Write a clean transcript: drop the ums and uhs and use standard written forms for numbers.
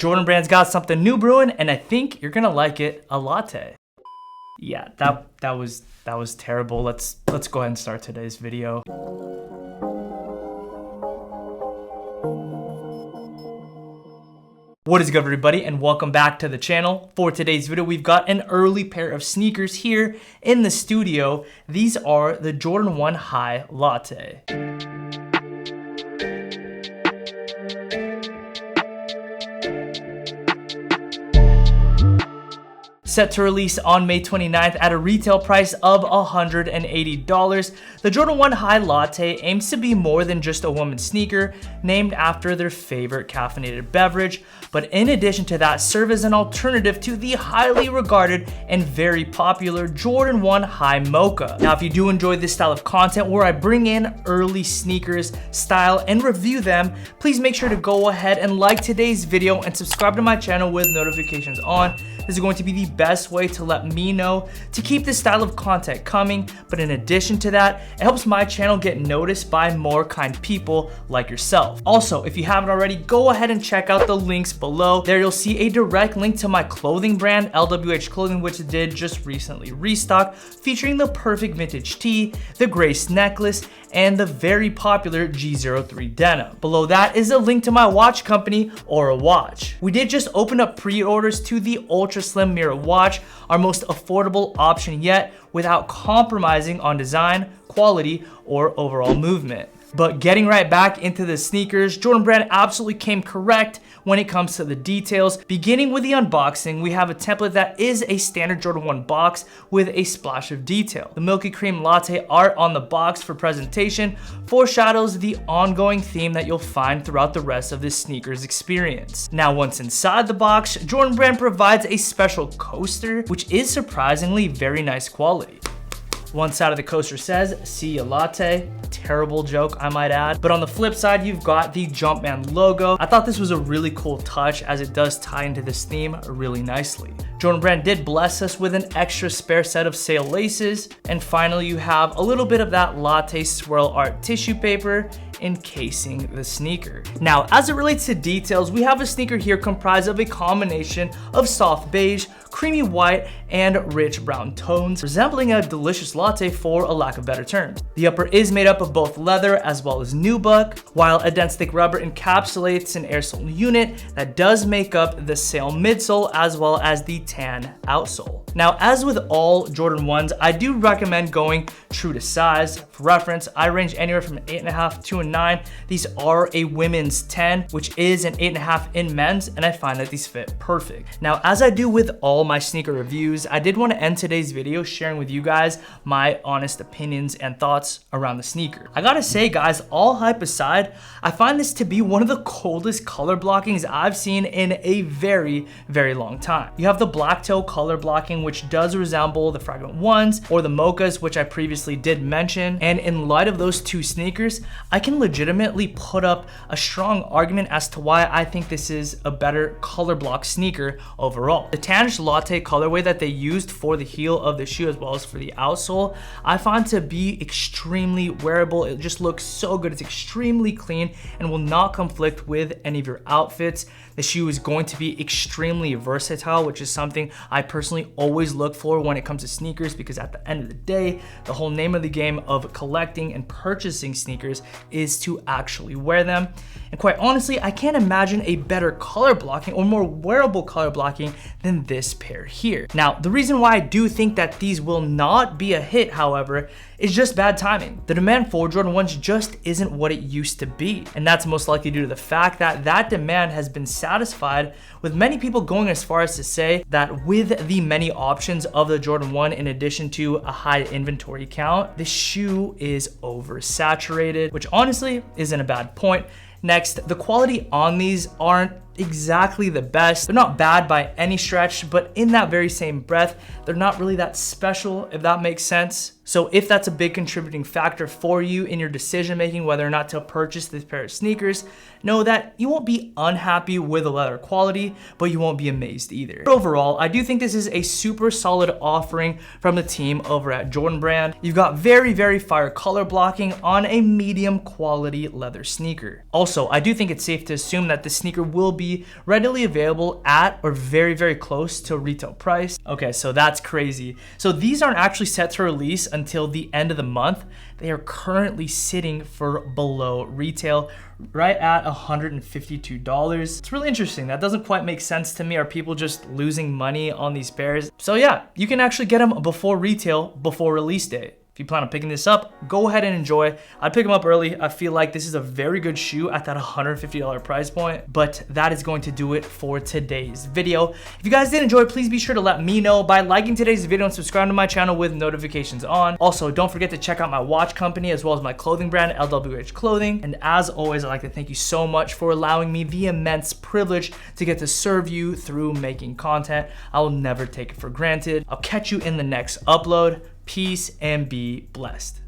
Jordan Brand's got something new brewing, and I think you're gonna like it, a latte. Yeah, that was terrible. Let's go ahead and start today's video. What is good, everybody, and welcome back to the channel. For today's video, we've got an early pair of sneakers here in the studio. These are the Jordan 1 High Latte. Set to release on May 29th at a retail price of $180. The Jordan 1 High Latte aims to be more than just a woman's sneaker named after their favorite caffeinated beverage, but in addition to that, serve as an alternative to the highly regarded and very popular Jordan 1 High Mocha. Now, if you do enjoy this style of content where I bring in early sneakers, style, and review them, please make sure to go ahead and like today's video and subscribe to my channel with notifications on. This is going to be the best way to let me know to keep this style of content coming, but in addition to that, it helps my channel get noticed by more kind people like yourself. Also, if you haven't already, go ahead and check out the links below. There you'll see a direct link to my clothing brand, LWH Clothing, which did just recently restock, featuring the perfect vintage tee, the Grace necklace, and the very popular G03 denim. Below that is a link to my watch company, Aura Watch. We did just open up pre-orders to the Ultra Slim Mirror watch, our most affordable option yet, without compromising on design, quality, or overall movement. But getting right back into the sneakers, Jordan Brand absolutely came correct when it comes to the details. Beginning with the unboxing, we have a template that is a standard Jordan 1 box with a splash of detail. The milky cream latte art on the box for presentation foreshadows the ongoing theme that you'll find throughout the rest of this sneakers experience. Now, once inside the box, Jordan Brand provides a special coaster, which is surprisingly very nice quality. One side of the coaster says, "See ya latte." Terrible joke, I might add. But on the flip side, you've got the Jumpman logo. I thought this was a really cool touch as it does tie into this theme really nicely. Jordan Brand did bless us with an extra spare set of sail laces. And finally, you have a little bit of that latte swirl art tissue paper encasing the sneaker. Now, as it relates to details, we have a sneaker here comprised of a combination of soft beige, creamy white, and rich brown tones, resembling a delicious latte for a lack of better terms. The upper is made up of both leather as well as nubuck, while a dense thick rubber encapsulates an air sole unit that does make up the sail midsole as well as the tan outsole. Now, as with all Jordan 1s, I do recommend going true to size. For reference, I range anywhere from an 8.5 to a 9. These are a women's 10, which is an 8.5 in men's, and I find that these fit perfect. Now, as I do with all my sneaker reviews, I did want to end today's video sharing with you guys my honest opinions and thoughts around the sneaker. I gotta say, guys, all hype aside, I find this to be one of the coldest color blockings I've seen in a very, very long time. You have the black toe color blocking, which does resemble the Fragment 1s or the Mochas, which I previously did mention. And in light of those two sneakers, I can legitimately put up a strong argument as to why I think this is a better color block sneaker overall. The tannish latte colorway that they used for the heel of the shoe as well as for the outsole, I find to be extremely wearable. It just looks so good. It's extremely clean and will not conflict with any of your outfits. The shoe is going to be extremely versatile, which is something I personally always look for when it comes to sneakers, because at the end of the day, the whole name of the game of collecting and purchasing sneakers is to actually wear them. And quite honestly, I can't imagine a better color blocking or more wearable color blocking than this pair here. Now, the reason why I do think that these will not be a hit, however, is just bad timing. The demand for Jordan 1s just isn't what it used to be. And that's most likely due to the fact that that demand has been satisfied, with many people going as far as to say that with the many options of the Jordan 1 in addition to a high inventory count, the shoe is oversaturated, which honestly isn't a bad point. Next, the quality on these aren't exactly the best. They're not bad by any stretch, but in that very same breath, they're not really that special, if that makes sense. So if that's a big contributing factor for you in your decision making whether or not to purchase this pair of sneakers, know that you won't be unhappy with the leather quality, but you won't be amazed either. But overall, I do think this is a super solid offering from the team over at Jordan Brand. You've got very, very fire color blocking on a medium quality leather sneaker. Also, I do think it's safe to assume that the sneaker will be be readily available at or very, very close to retail price. Okay, so that's crazy. So these aren't actually set to release until the end of the month. They are currently sitting for below retail, right at $152. It's really interesting. That doesn't quite make sense to me. Are people just losing money on these pairs? So yeah, you can actually get them before retail, before release date. If you plan on picking this up, go ahead and enjoy. I'd pick them up early. I feel like this is a very good shoe at that $150 price point, but that is going to do it for today's video. If you guys did enjoy, please be sure to let me know by liking today's video and subscribing to my channel with notifications on. Also, don't forget to check out my watch company as well as my clothing brand, LWH Clothing. And as always, I'd like to thank you so much for allowing me the immense privilege to get to serve you through making content. I will never take it for granted. I'll catch you in the next upload. Peace and be blessed.